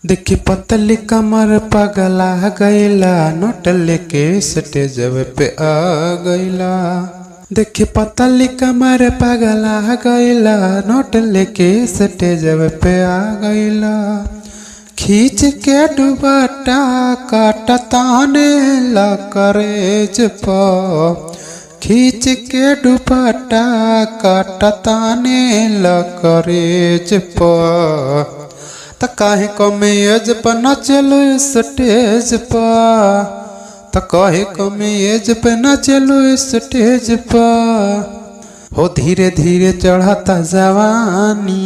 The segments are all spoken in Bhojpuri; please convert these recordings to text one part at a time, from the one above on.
देखी पतली कमर पगला गईला, नोट लेके स्टेज पे आ गईला। देखी पतली कमर पगला गईला, नोट लेके स्टेज पे आ गईला। खींच के दुपट्टा काटताने ला करेज पा, खींच के दुपट्टा काटताने ला करेज पा। त काहे कमेज पर नचलो स्टेज पर, त काहे कमेज पे नचलो स्टेज पर। हो धीरे धीरे चढ़ता जवानी,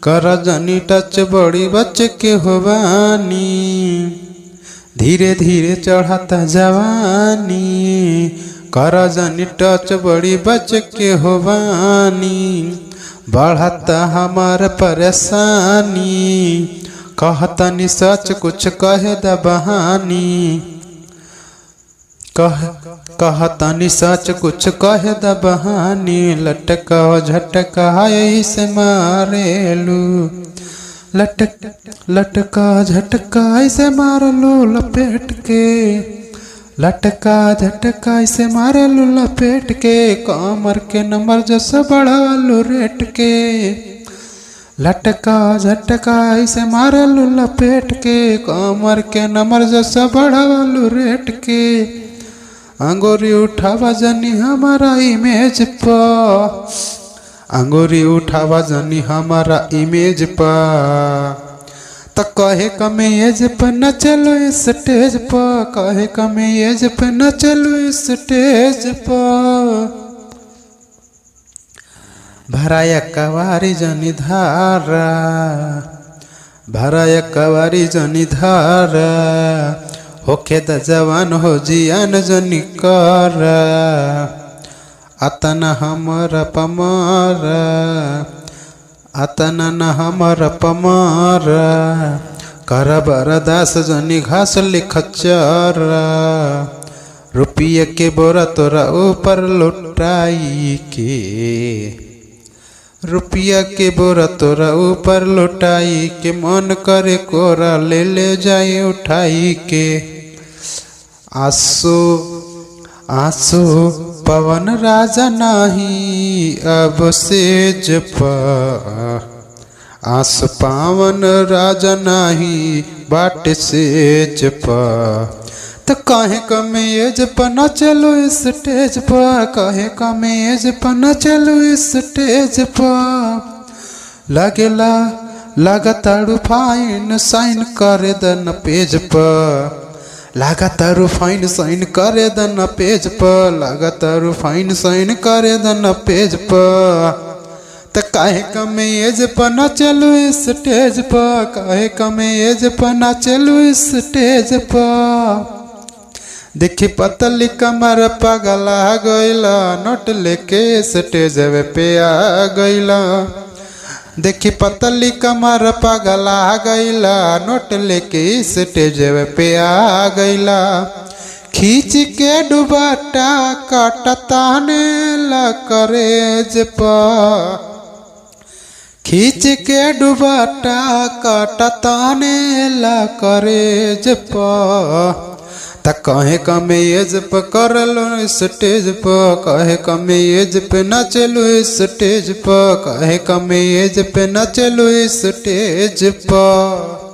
कर जनी टच बड़ी बच के होवानी। धीरे धीरे चढ़ता जवानी, कर जनी टच बड़ी बच के होवानी। बढ़ता हमार परेशानी, कहतनी सच कुछ कहे द बहानी। कहतनी सच कुछ कहे द बहानी। लटका झटका यही से मारेलू, लटका झटका ऐसे मारलू लपेट के। लटका झटका ऐसे मारलू लपेट के, कमर के नंबर जस बढ़ालू रेट के। लटका झटका ऐसे मारलू लपेट के, कमर के नंबर जस बढ़ालू रेट के। अंगूरी उठावा जनी हमारा इमेज पर, अंगूरी उठावा जनी हमारा इमेज पर। त कहे कमेज पे न चलो स्टेज पर, कहे कमेज पे न चलो स्टेज पर। भराया कवारी जनी धारा, भराया कवारी जनी धारा। होखे द जवान हो जियान जनी कर, अतना हमर पमारा, अतना न हमर पमार। कर बरदास जनी घास लिखचर, रुपये के बोरा तोरा ऊपर लुटाई के। रुपया के बोरा तोरा ऊपर लुटाई के, मन करे कोरा ले ले जाए उठाई के। आंसू आंसू पवन राजा नाही अब सेज पर, आस पावन राजा नाही बाट सेज पर। त काहे कमेज पर न चलो स्टेज पर, काहे कमेज पर न चलो स्टेज पर। लगेला लगातार फाइन साइन करे दन पेज पर, लगातार फाइन साइन करे दन पेज पर, लगातार फाइन साइन करे दन पेज पर। त काहे कमेज पर न चलो स्टेज पर, काहे कमेज पर न चलो स्टेज पर। देखी पतली कमर पगला गईला, नोट लेके स्टेज पे आ गईला। देखी पतली कमर पगला गईला, नोट लेके स्टेज पे आ गईला। खींच के दुपट्टा काटताने ला करेज पर, खींच के दुपट्टा काटताने ला करेज पर। त कहे कमेज पे करलो स्टेज पर, कहे कमेज पे न चलो स्टेज पर, कहे कमेज पे न चलो स्टेज पर।